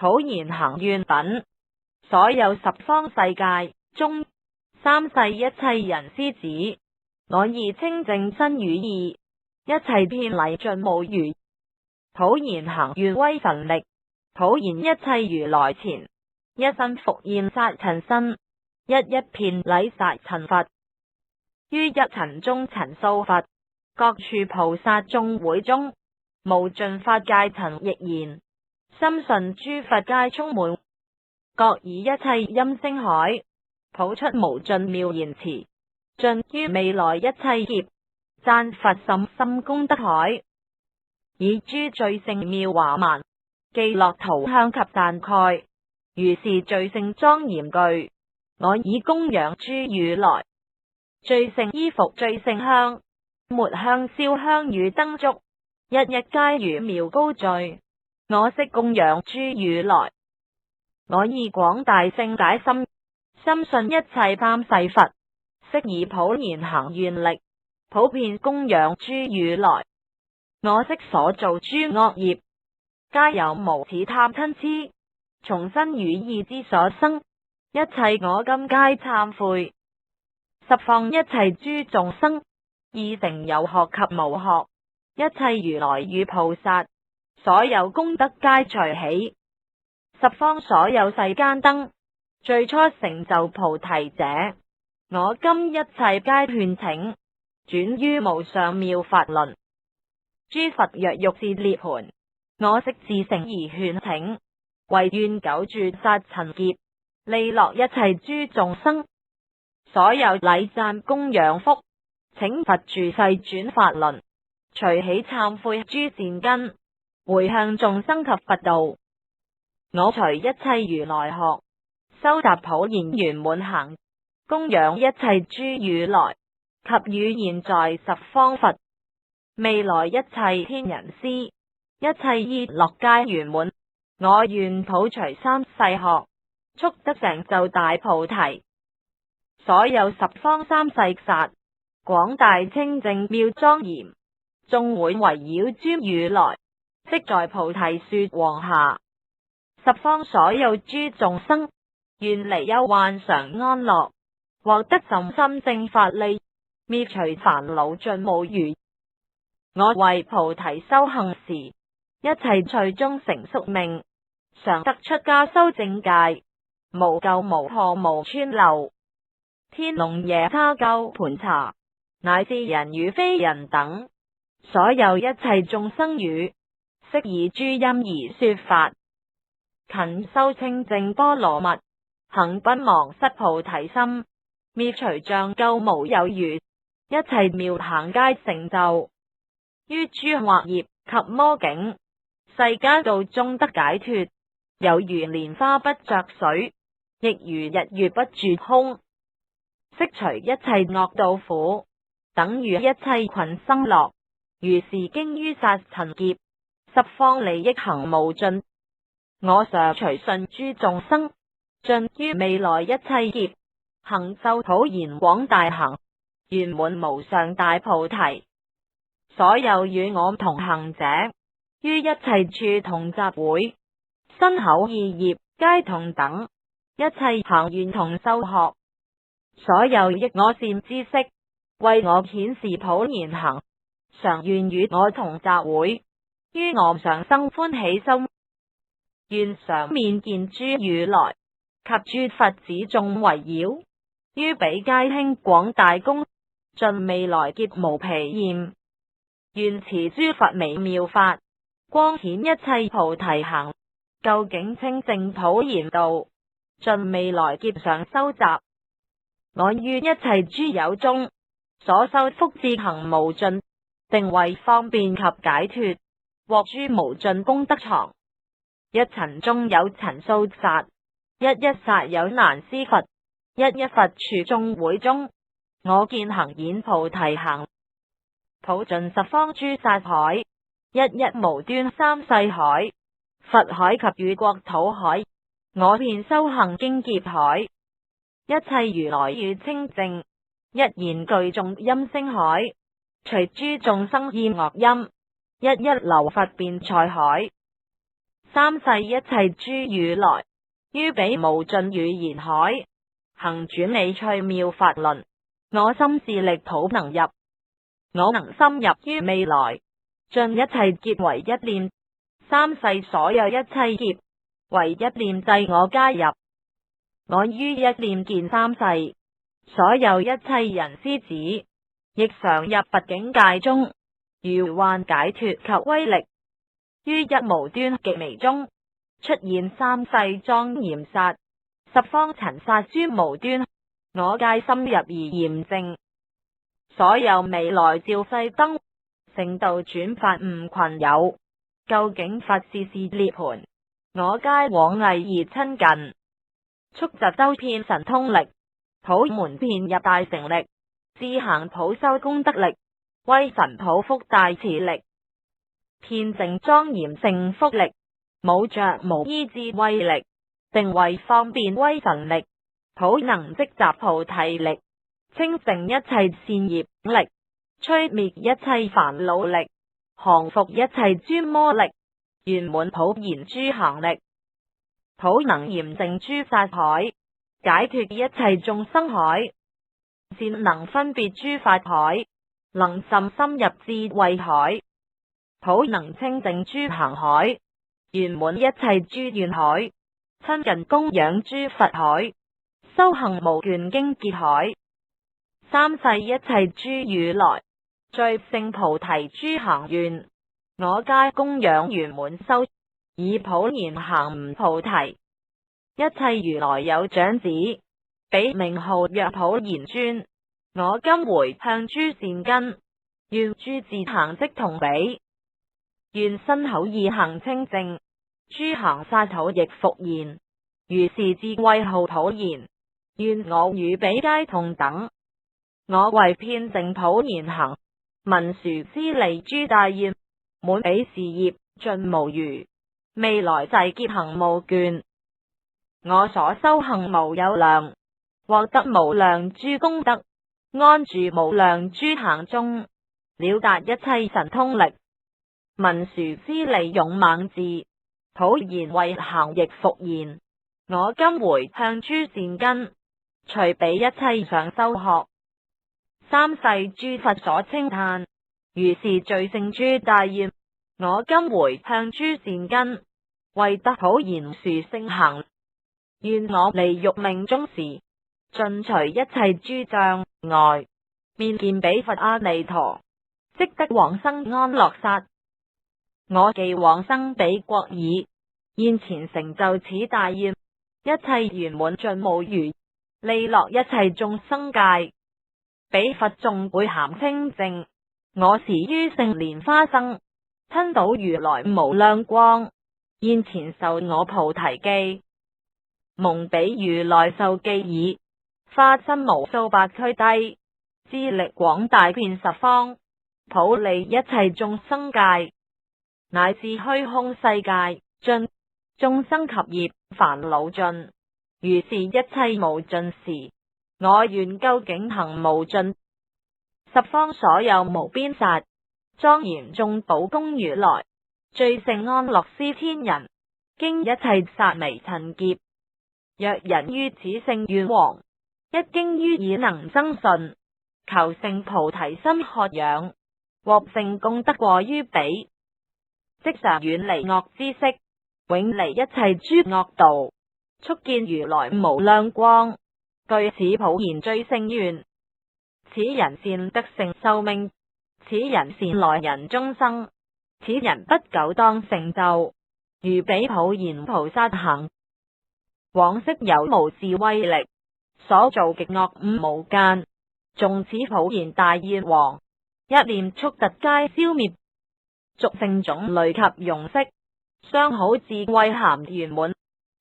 普賢行願品，所有十方世界中，三世一切人師子，我以清淨身語意，一切遍禮盡無餘。普賢行願威神力，普賢一切如來前，一身復現殺塵身，一一遍禮殺塵佛。於一塵中塵數佛，各處菩薩眾會中，無盡法界塵亦然，深信諸佛皆充滿，各以一切音聲海，譜出無盡妙言辭，盡於未來一切劫，讚佛甚深功德海，以諸最勝妙華曼，記樂塗香及讚蓋，如是最勝莊嚴具，我以供養諸如來。最勝衣服最勝香，末香燒香與燈燭，一一皆如妙高聚，我悉供養諸如來。我以廣大勝解心，深信一切三世佛，悉以普賢行願力，普遍供養諸如來。我悉所造諸惡業，皆有無始貪嗔癡，從身語意之所生，一切我今皆懺悔。十方一切諸眾生，意成有學及無學，一切如來與菩薩，所有功德皆隨喜。十方所有世間燈，最初成就菩提者，我今一切皆勸請，轉於無上妙法輪。諸佛若欲示涅槃，我悉自誠而勸請，唯願久住殺塵劫，利樂一切諸眾生。所有禮讚供養福，請佛住世轉法輪，隨喜懺悔諸善根，回向眾生及佛道。我隨一切如來學，修習普賢圓滿行，供養一切諸如來，及與現在十方佛，未來一切天人師，一切意樂皆圓滿。我願普隨三世學，速得成就大菩提。所有十方三世剎，廣大清淨妙莊嚴，眾會圍繞諸如來，悉在菩提樹王下。十方所有諸眾生，願離憂患常安樂，獲得甚深正法利，滅除煩惱盡無餘。我為菩提修行時，一切趣中成宿命，常得出家修正戒，無垢無破無穿漏。天龍夜叉鳩盤查，乃至人與非人等，所有一切眾生語，悉以諸音而說法，勤修清淨波羅蜜，行不忘失菩提心，滅除障垢無有餘，一切妙行皆成就，於諸惑業及魔境，世間道中得解脫，有如蓮花不着水，亦如日月不住空。悉除一切惡道苦，等於一切群生樂，如是經於殺塵劫，十方利益行無盡。我常隨順諸眾生，盡於未來一切劫，行修普賢廣大行，圓滿無上大菩提。所有與我同行者，於一切處同集會，身口意業皆同等，一切行願同修學。所有益我善知識，為我顯示普賢行，常願與我同集會，於我常生歡喜心。願常面見諸如來，及諸佛子眾圍繞，於彼皆興廣大功，盡未來劫無疲厭。願持諸佛微妙法，光顯一切菩提行，究竟清淨普賢道，盡未來劫常修習。我於一切諸有中，所修福智行無盡，定為方便及解脫，獲諸無盡功德藏。一塵中有塵數剎，一一剎有難思佛，一一佛處眾會中，我見行演菩提行，普盡十方諸剎海，一一無端三世海，佛海及與國土海，我遍修行經劫海。一切如來語清淨，一言具眾音聲海，隨諸眾生厭樂音，一一流佛辯才海。三世一切諸如來，於彼無盡語言海，行轉理趣妙法輪。我心是力土能入，我能深入於未來，盡一切劫為一念。三世所有一切劫，為一念制我皆入。我於一念見三世，所有一切人師子，亦常入拔境界中，如幻解脫及威力。於一無端極微中，出現三世莊嚴剎，十方塵剎諸無端，我皆深入而嚴正。所有未來照世燈，成道轉法悟群有，究竟佛事是涅槃，我皆往詣而親近。速疾周遍神通力，普門遍入大成力，智行普修功德力，威神普福大慈力，遍淨莊嚴勝福力，無着無依智慧力，定慧方便威神力，普能積集菩提力，清淨一切善業力，摧滅一切煩惱力，降伏一切諸魔力，圓滿普賢諸行力，普能嚴淨諸法海，解脫一切眾生海，善能分別諸法海，能甚深入智慧海，普能清淨諸行海，圓滿一切諸願海，親近供養諸佛海，修行無倦經結海。三世一切諸如來，最勝菩提諸行願，我皆供養圓滿修，以普賢行悟菩提。一切如來有長子，彼名號曰普賢尊。我今回向諸善根，願諸智行即同彼，願身口意行清淨，諸行剎土亦復現。如是智慧號普賢，願我與彼皆同等。我為遍淨普賢行，文殊師利諸大願，滿彼事業盡無餘，未來世劫行無倦。我所修行無有量，獲得無量諸功德，安住無量諸行中，了達一切神通力。文殊師利勇猛智，普賢慧行亦復現。我今回向諸善根，隨彼一切常修學。三世諸佛所稱歎，如是最勝諸大願。我今回向諸善根，為得普賢殊勝行。願我離欲命終時，盡除一切諸障礙，面見彼佛阿彌陀，即得往生安樂剎。我既往生彼國已，現前成就此大願，一切圓滿盡無餘，利樂一切眾生界。彼佛眾會咸清淨，我時於聖蓮花生，親睹如來無量光，現前授我菩提記。蒙彼如來授記已，化身無數百俱胝，智力廣大遍十方，普利一切眾生界，乃至虛空世界盡，眾生及業煩惱盡，如是一切無盡時，我願究竟行無盡。十方所有無邊剎，莊嚴眾寶供如來，最勝安樂施天人，經一切剎微塵劫。若人於此勝願王，一經於已能增順，求勝菩提心渴仰，獲勝功德過於彼，即常遠離惡知識，永離一切諸惡道，速見如來無量光，具此普賢最勝願。此人善得勝壽命，此人善來人終生，此人不久當成就，如彼普賢菩薩行。往昔有無智威力，所造極惡誤無間，縱此普賢大願王，一念速突皆消滅。俗聖種類及容色，相好智慧咸圓滿，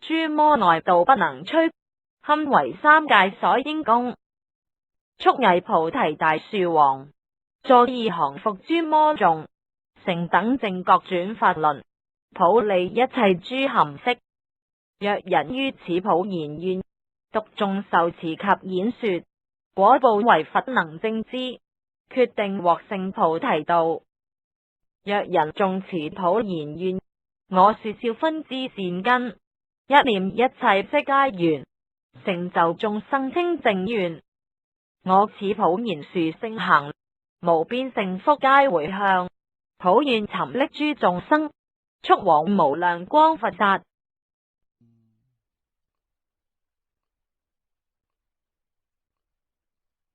諸魔內道不能摧，堪為三界所應供。速詣菩提大樹王，坐意降伏諸魔眾，成等正覺轉法輪，普利一切諸含識。若人於此普賢願，讀誦受持及演說，果報為佛能證知，決定獲勝菩提道。若人誦持普賢願，我說笑分之善根，一念一切悉皆緣，成就眾生清淨願。我此普賢殊勝行，無邊勝福皆回向，普願尋溺諸眾生，速往無量光佛剎。